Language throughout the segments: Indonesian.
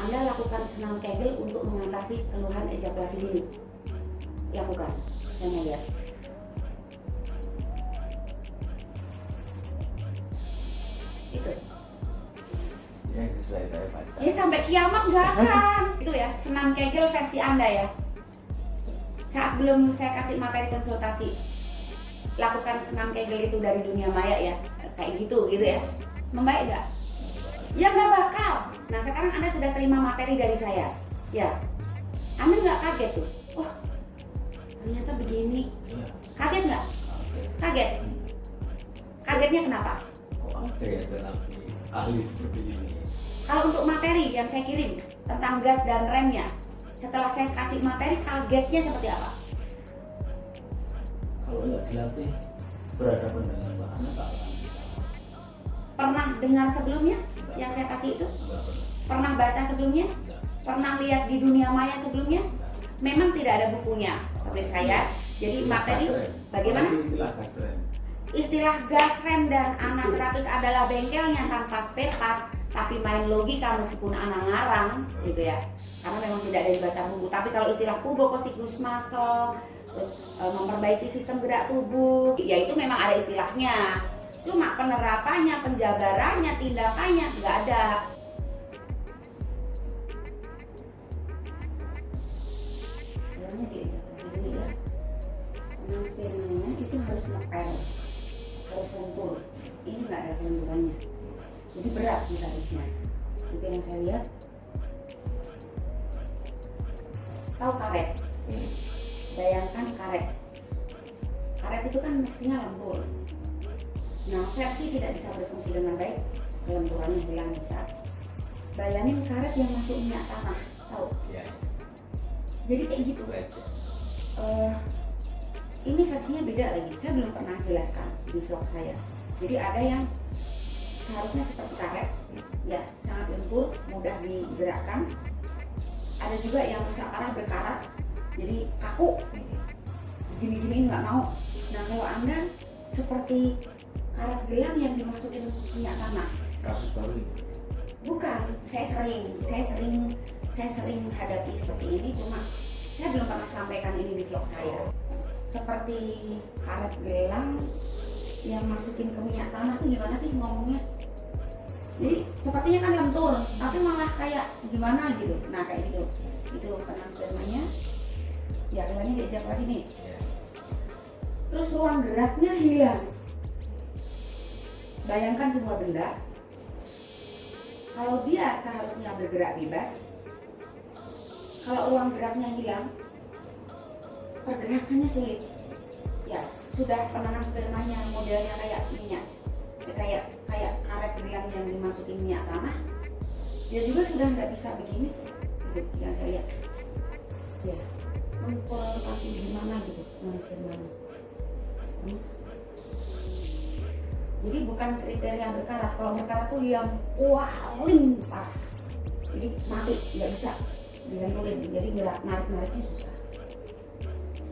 Anda lakukan senam Kegel untuk mengatasi keluhan ejakulasi dini. Lakukan, saya mau lihat. Itu. Yang sesuai saya baca. Ini sampai kiamat nggak akan. Itu ya, senam Kegel versi Anda ya. Saat belum saya kasih materi konsultasi, lakukan senam Kegel itu dari dunia maya ya, kayak gitu ya. Membaik nggak? Ya nggak bakal. Nah sekarang Anda sudah terima materi dari saya, ya. Anda nggak kaget tuh? Oh, ternyata begini. Iya. Kaget nggak? Oke. Kaget. Kagetnya kenapa? Kok ada ya terapi ahli seperti ini? Kalau untuk materi yang saya kirim tentang gas dan remnya, setelah saya kasih materi, kagetnya seperti apa? Kalau nggak dilatih berhadapan dengan bahan tak akan bisa. Pernah dengar sebelumnya yang saya kasih itu? Nggak pernah. Pernah baca sebelumnya? Nggak. Pernah lihat di dunia maya sebelumnya? Memang tidak ada bukunya seperti saya. Jadi Istilah materi gas rem. bagaimana? Istilah gas rem. Istilah gas rem dan anaterapis adalah bengkelnya tanpa spare part, tapi main logika meskipun anak ngarang gitu ya. Karena memang tidak ada dibaca buku. Tapi kalau istilah kubokosikus muscle, terus memperbaiki sistem gerak tubuh, ya itu memang ada istilahnya. Cuma penerapannya, penjabarannya, tindakannya nggak ada. Sebenarnya diejakulasi dulu ya. Karena spermanya itu harus ngepel, harus lentur. Ini nggak ada kelenturannya. Jadi berat ditariknya. Itu yang saya lihat. Tahu karet? Bayangkan karet. Karet itu kan mestinya lentur. Nah, versi tidak bisa berfungsi dengan baik, kelenturannya hilang bisa. Bayangin karet yang masuk minyak tanah, tahu? Iya. Jadi kayak gitu. Ini versinya beda lagi. Saya belum pernah jelaskan di vlog saya. Jadi ada yang seharusnya seperti karet, ya sangat lentur, mudah digerakkan. Ada juga yang rusak parah berkarat, jadi kaku, gini-gini nggak mau. Nah kalau Anda seperti karet gelang yang dimasukin minyak tanah. Kasus baru ini. Bukan, saya sering hadapi seperti ini, cuma saya belum pernah sampaikan ini di vlog saya. Seperti karet gelang yang masukin ke minyak tanah tuh gimana sih ngomongnya? Jadi sepertinya kan lentur, tapi malah kayak gimana gitu. Nah kayak gitu, itu penang spermanya. Ya gelangnya diejakulasi nih. Iya. Terus ruang geraknya hilang. Bayangkan sebuah benda, kalau dia seharusnya bergerak bebas, kalau ruang geraknya hilang, pergerakannya sulit. Ya, sudah penanam spermanya modelnya kayak minyak, kayak karet gelang yang dimasukin minyak tanah, dia juga sudah nggak bisa begini, gitu yang saya lihat. Ya, mengukur kaki gimana gitu, penanam spermanya. Terus, jadi bukan kriteria berkarat. Kalau berkarat tuh yang paling parah, jadi mati, nggak bisa dilenturin. Jadi narik-nariknya susah,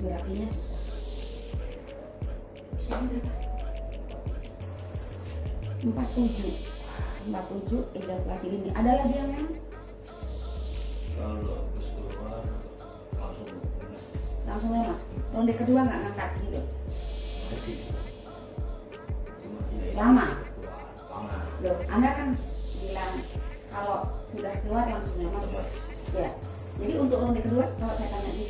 gerakinya susah. Usianya berapa? 47 ejakulasi dini. Ada lagi yang lain? Kalau habis keluar langsung Lemas. Ronde kedua nggak ngangkat gitu. masih. Cuma ya itu Lama. Lama. Loh, Anda kan bilang kalau sudah keluar langsung lemas. Lemas. Ya. Jadi untuk ronde kedua kalau saya tanya di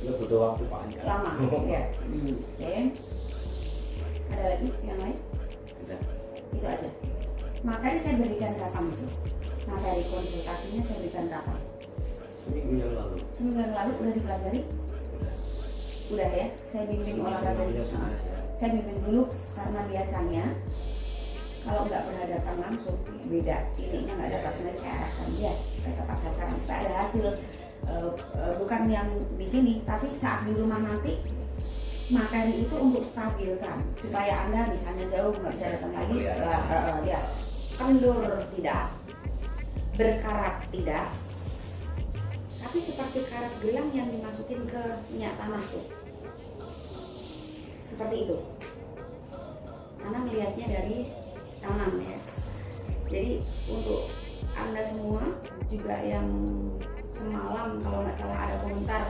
Ya butuh waktu panjang. lama. Ya. Oke. Ada lagi yang lain? Sudah. Itu aja. Materi saya berikan kapan itu? Materi konsultasinya saya berikan kapan? Seminggu yang lalu. Seminggu yang lalu udah dipelajari? Udah ya. Saya bimbing olahraga Semuanya itu. sudah ya. Saya bimbing dulu karena biasanya kalau nggak berhadapan langsung beda, titiknya nggak dapat. Nanti saya arahkan dia supaya tepat sasaran, supaya ada hasil. Bukan yang di sini, tapi saat di rumah nanti materi itu untuk stabilkan supaya Anda misalnya jauh nggak bisa datang lagi, ya kendur tidak, berkarat tidak, tapi seperti karat gelang yang dimasukin ke minyak tanah tuh, seperti itu. Karena melihatnya dari tangan ya. Jadi untuk Anda semua juga yang semalam kalau nggak salah ada komentar,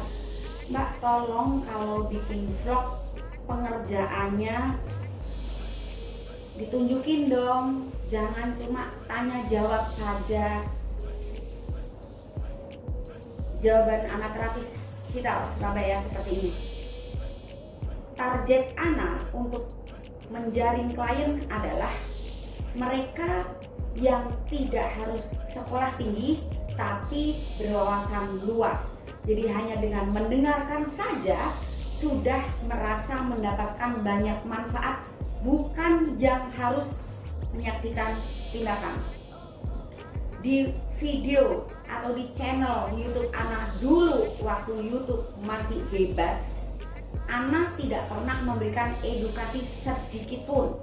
Mbak tolong kalau bikin vlog pengerjaannya ditunjukin dong, jangan cuma tanya jawab saja. Jawaban anak terapis kita Surabaya seperti ini. Target Ana untuk menjaring klien adalah mereka yang tidak harus sekolah tinggi tapi berwawasan luas. Jadi hanya dengan mendengarkan saja sudah merasa mendapatkan banyak manfaat, bukan yang harus menyaksikan tindakan. Di video atau di channel YouTube Ana dulu waktu YouTube masih bebas, Ana tidak pernah memberikan edukasi sedikit pun.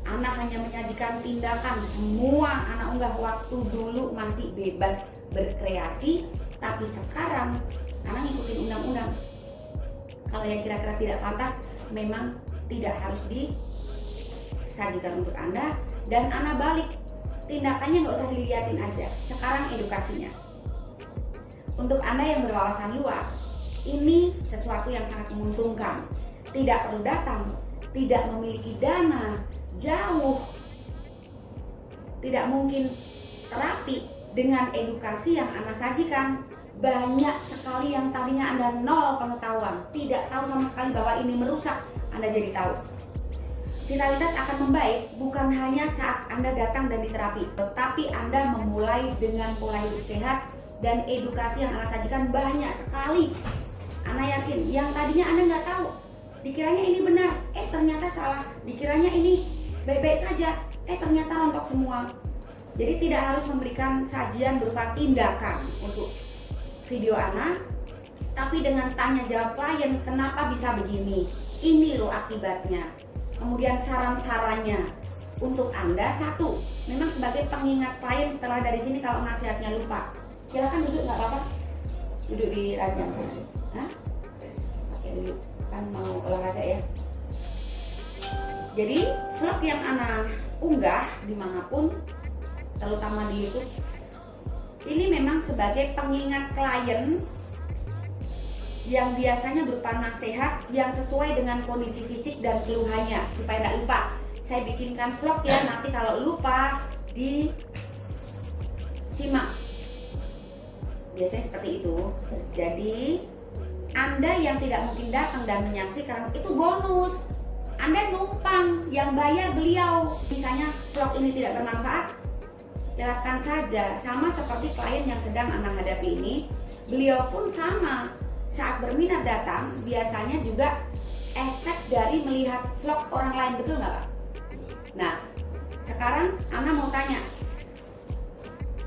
Ana hanya menyajikan tindakan. Semua Ana unggah waktu dulu masih bebas berkreasi, tapi sekarang Ana ngikutin undang-undang. Kalau yang kira-kira tidak pantas memang tidak harus disajikan untuk Anda, dan Ana balik. Tindakannya nggak usah dilihatin aja, sekarang edukasinya. Untuk Anda yang berwawasan luas, ini sesuatu yang sangat menguntungkan. Tidak perlu datang, tidak memiliki dana, jauh, tidak mungkin terapi. Dengan edukasi yang Ana sajikan, banyak sekali yang tadinya Anda nol pengetahuan, tidak tahu sama sekali bahwa ini merusak, Anda jadi tahu. Vitalitas akan membaik bukan hanya saat Anda datang dan diterapi, tetapi Anda memulai dengan pola hidup sehat dan edukasi yang Ana sajikan banyak sekali. Ana yakin yang tadinya Anda nggak tahu, dikiranya ini benar, ternyata salah, dikiranya ini baik-baik saja, ternyata rontok semua. Jadi tidak harus memberikan sajian berupa tindakan untuk video Ana, tapi dengan tanya jawab klien, kenapa bisa begini, ini loh akibatnya. Kemudian saran-sarannya untuk Anda, satu, memang sebagai pengingat klien setelah dari sini kalau nasihatnya lupa, silakan duduk, nggak apa-apa, duduk di ranjang. Oke, duduk, kan mau olahraga ya. Jadi vlog yang Ana unggah dimanapun, terutama di YouTube, ini memang sebagai pengingat klien yang biasanya berupa nasihat yang sesuai dengan kondisi fisik dan keluhannya, supaya tidak lupa. Saya bikinkan vlog ya, nanti kalau lupa disimak. Biasanya seperti itu. Jadi Anda yang tidak mungkin datang dan menyaksikan itu bonus. Anda numpang, yang bayar beliau. Misalnya vlog ini tidak bermanfaat, lewatkan saja. Sama seperti klien yang sedang Ana hadapi ini, beliau pun sama. Saat berminat datang, biasanya juga efek dari melihat vlog orang lain, betul nggak Pak? Nah, sekarang Ana mau tanya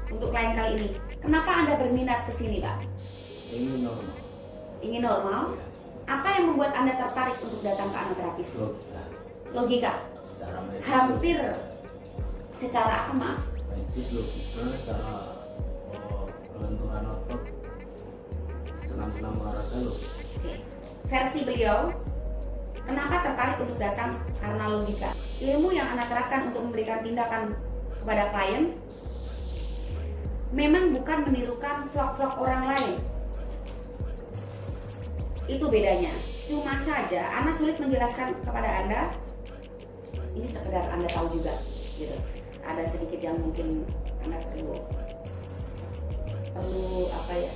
untuk klien kali ini, kenapa Anda berminat ke sini Pak? Ingin normal. Ingin normal? Ya. Apa yang membuat Anda tertarik untuk datang ke Ana terapis? Logika. Secara medis. Hampir secara apa Maaf? Medis logika, secara kelenturan otot, senam-senam olahraga loh. Oke. Versi beliau, kenapa tertarik untuk datang? Karena logika. Ilmu yang Anda terapkan untuk memberikan tindakan kepada klien memang bukan menirukan vlog-vlog orang lain. Itu bedanya. Cuma saja Ana sulit menjelaskan kepada Anda. Ini sekedar Anda tahu juga, gitu. Ada sedikit yang mungkin Anda perlu apa ya?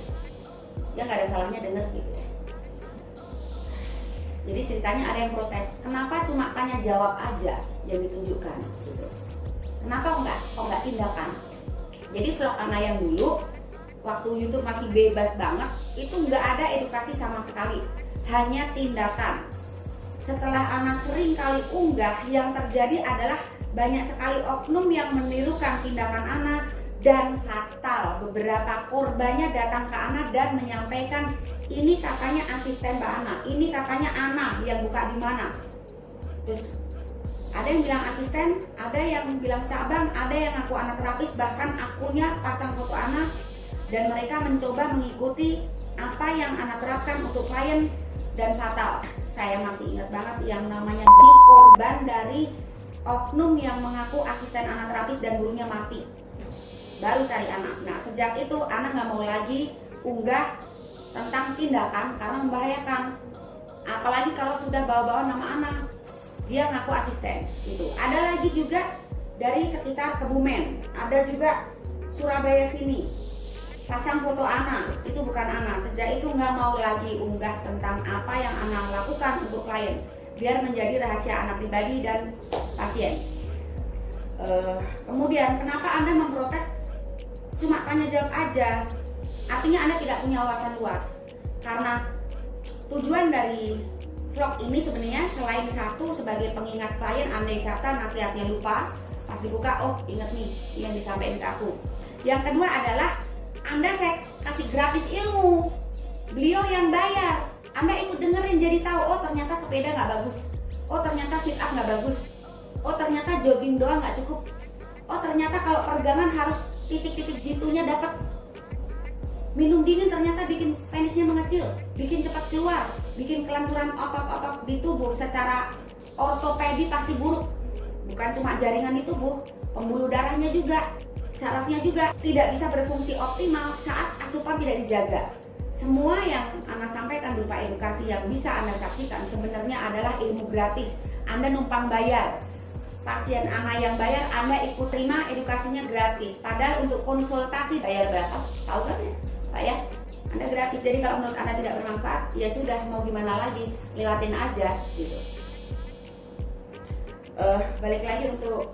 Ya nggak ada salahnya denger gitu. Jadi ceritanya ada yang protes, kenapa cuma tanya jawab aja yang ditunjukkan gitu. Kenapa kok nggak tindakan? Jadi vlog Ana yang dulu waktu YouTube masih bebas banget, itu nggak ada edukasi sama sekali, hanya tindakan. Setelah Ana sering kali unggah, yang terjadi adalah banyak sekali oknum yang menirukan tindakan Ana dan fatal. Beberapa korbannya datang ke Ana dan menyampaikan, ini katanya asisten Mbak Ana, ini katanya Ana yang buka di mana. Terus ada yang bilang asisten, ada yang bilang cabang, ada yang ngaku Ana terapis, bahkan akunnya pasang foto Ana, dan mereka mencoba mengikuti apa yang Ana terapkan untuk klien dan fatal. Saya masih ingat banget yang namanya di korban dari oknum yang mengaku asisten Ana terapis dan gurunya mati. baru cari anak. Nah sejak itu anak nggak mau lagi unggah tentang tindakan karena membahayakan. Apalagi kalau sudah bawa-bawa nama anak, dia ngaku asisten. Itu ada lagi juga dari sekitar Kebumen, ada juga Surabaya sini, pasang foto anak, itu bukan anak. Sejak itu nggak mau lagi unggah tentang apa yang anak lakukan untuk klien, biar menjadi rahasia anak pribadi dan pasien. Kemudian kenapa Anda memprotes cuma tanya jawab aja? Artinya Anda tidak punya wawasan luas. Karena tujuan dari vlog ini sebenarnya selain satu sebagai pengingat klien, andai kata nasihatnya lupa, pas dibuka, oh ingat nih yang disampaikan ke aku. Yang kedua adalah Anda saya kasih gratis ilmu, beliau yang bayar, Anda ikut dengerin jadi tahu, oh ternyata sepeda nggak bagus, oh ternyata sit up nggak bagus, oh ternyata jogging doang nggak cukup, oh ternyata kalau peregangan harus titik-titik jitunya dapat, minum dingin ternyata bikin penisnya mengecil, bikin cepat keluar, bikin kelenturan otot-otot di tubuh secara ortopedi pasti buruk. Bukan cuma jaringan di tubuh, pembuluh darahnya juga, sarafnya juga tidak bisa berfungsi optimal saat asupan tidak dijaga. Semua yang Anda sampaikan berupa edukasi yang bisa Anda saksikan sebenarnya adalah ilmu gratis. Anda numpang bayar. Pasien Anda yang bayar, Anda ikut terima edukasinya gratis. Padahal untuk konsultasi bayar berapa? Tahu kan ya, Pak ya? Anda gratis. Jadi kalau menurut Anda tidak bermanfaat, ya sudah, mau gimana lagi, lewatin aja gitu. Balik lagi untuk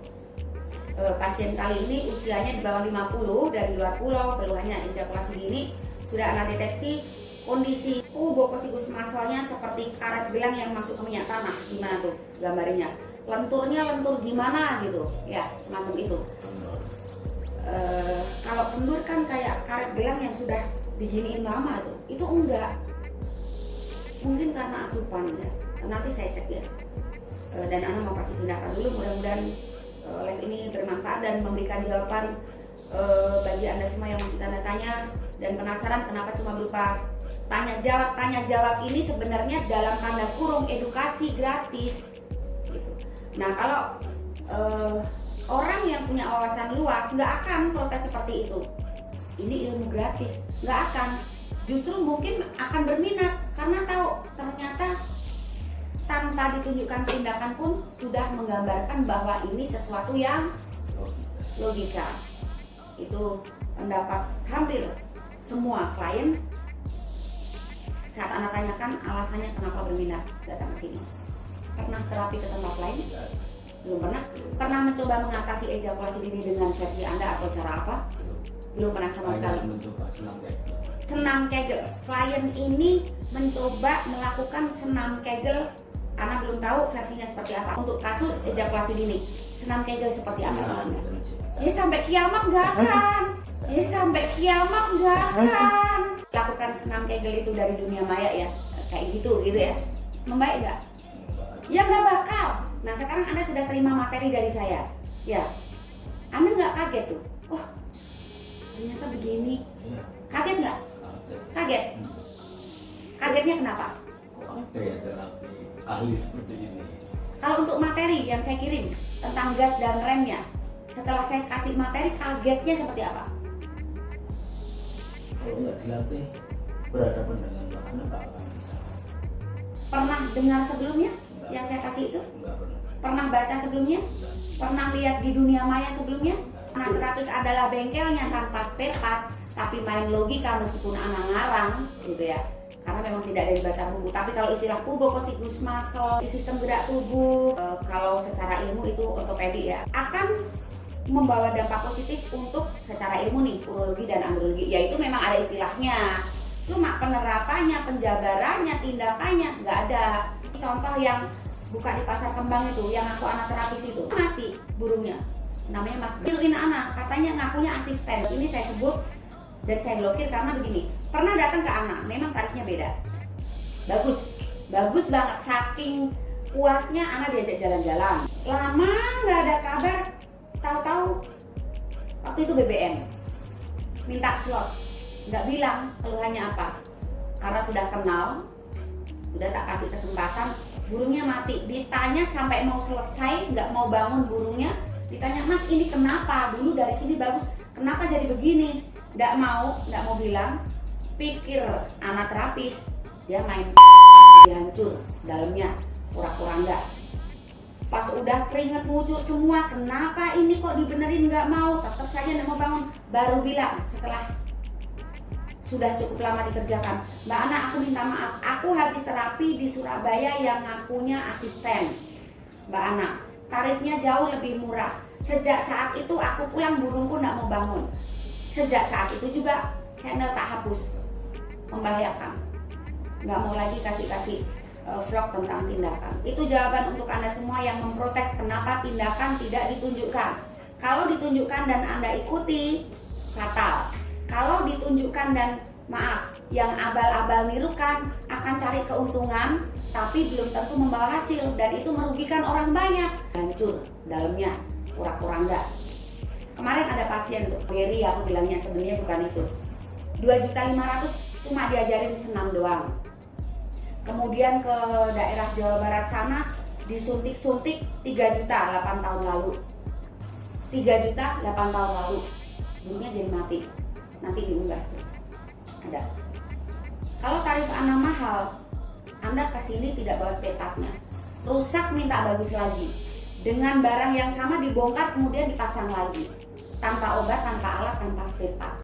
pasien kali ini usianya di bawah 50 dari luar pulau, keluhannya ejakulasi dini, sudah Anda deteksi kondisi pubococcygus muscle-nya seperti karet gelang yang masuk ke minyak tanah. Gimana tuh gambarnya? Lenturnya lentur gimana gitu ya, semacam itu. Kalau kendur kan kayak karet gelang yang sudah diginiin lama tuh, itu enggak, mungkin karena asupan ya. Nanti saya cek ya, dan Anda mau kasih tindakan dulu. Mudah-mudahan live ini bermanfaat dan memberikan jawaban bagi Anda semua yang masih tanda tanya dan penasaran kenapa cuma berupa tanya jawab ini sebenarnya dalam tanda kurung edukasi gratis gitu. Nah kalau orang yang punya wawasan luas nggak akan protes seperti itu. Ini ilmu gratis, nggak akan. Justru mungkin akan berminat karena tahu ternyata tanpa ditunjukkan tindakan pun sudah menggambarkan bahwa ini sesuatu yang logika. Itu pendapat hampir semua klien saat Anda tanyakan alasannya kenapa berminat datang ke sini. Pernah terapi ke tempat lain? Belum pernah. Pernah mencoba mengatasi ejakulasi dini dengan versi Anda atau cara apa? Belum pernah sama sekali. Mencoba Senam Kegel. Klien ini mencoba melakukan senam Kegel. Anda belum tahu versinya seperti apa. Untuk kasus ejakulasi dini, senam Kegel seperti apa Anda? Ya sampai kiamat nggak akan. Ya sampai kiamat nggak akan. Lakukan senam Kegel itu dari dunia maya ya, kayak gitu ya. Membaik nggak? Ya nggak bakal. Nah sekarang Anda sudah terima materi dari saya, ya. Anda nggak kaget tuh? Oh ternyata begini. Kaget nggak? Kaget. Kagetnya kenapa? Kok ada ya terapi ahli seperti ini? Kalau untuk materi yang saya kirim tentang gas dan remnya, setelah saya kasih materi, kagetnya seperti apa? Kalau nggak dilatih berhadapan dengan bahannya tak akan bisa. Pernah dengar sebelumnya Enggak. yang saya kasih itu? Enggak pernah. Pernah baca sebelumnya? Enggak. Pernah lihat di dunia maya sebelumnya? Anak terapis adalah bengkelnya tanpa spare part, tapi main logika meskipun anak ngarang gitu ya. Karena memang tidak ada dibaca buku. Tapi kalau istilah pubococcygus muscle, sistem gerak tubuh, kalau secara ilmu itu ortopedi ya, akan membawa dampak positif untuk secara ilmu nih, urologi dan andrologi. Ya itu memang ada istilahnya. Cuma penerapannya, penjabarannya, tindakannya nggak ada. Contoh yang buka di pasar kembang itu, yang aku anak terapis itu mati burungnya. Namanya Mas Biruin anak, katanya ngakunya asisten. Ini saya sebut dan saya blokir karena begini. Pernah datang ke anak, memang tarifnya beda. Bagus banget. Saking puasnya anak diajak jalan-jalan. Lama nggak ada kabar. Tahu-tahu waktu itu BBM minta slot, nggak bilang keluhannya apa. Karena sudah kenal, udah tak kasih kesempatan. Burungnya mati. Ditanya sampai mau selesai, nggak mau bangun burungnya. Ditanya, Mas ini kenapa? Dulu dari sini bagus. kenapa jadi begini? Nggak mau bilang, pikir anak terapis, dia main hancur dalamnya, pura-pura enggak. Pas udah keringet ngucur semua, kenapa ini kok dibenerin nggak mau, tetap saja nggak mau bangun. Baru bilang setelah sudah cukup lama dikerjakan, Mbak Ana, aku minta maaf, aku habis terapi di Surabaya yang ngakunya asisten. Mbak Ana, tarifnya jauh lebih murah. Sejak saat itu aku pulang burungku nggak mau bangun. Sejak saat itu juga channel tak hapus, membahayakan. Nggak mau lagi kasih vlog tentang tindakan. Itu jawaban untuk Anda semua yang memprotes kenapa tindakan tidak ditunjukkan. Kalau ditunjukkan dan Anda ikuti, fatal. Kalau ditunjukkan dan maaf, yang abal-abal nirukan akan cari keuntungan tapi belum tentu membawa hasil, dan itu merugikan orang banyak. Hancur dalamnya, pura-pura enggak. Kemarin ada pasien tuh, Berry, aku bilangnya sebenarnya bukan itu. 2.500.000 cuma diajarin senam doang. Kemudian ke daerah Jawa Barat sana disuntik-suntik 3 juta 8 tahun lalu. 3 juta 8 tahun lalu. Burungnya jadi mati. Nanti diunggah tuh. Ada. Kalau tarif Anda mahal, Anda kesini tidak bawa spare part-nya. Rusak minta bagus lagi. Dengan barang yang sama dibongkar kemudian dipasang lagi. Tanpa obat, tanpa alat, tanpa spare part.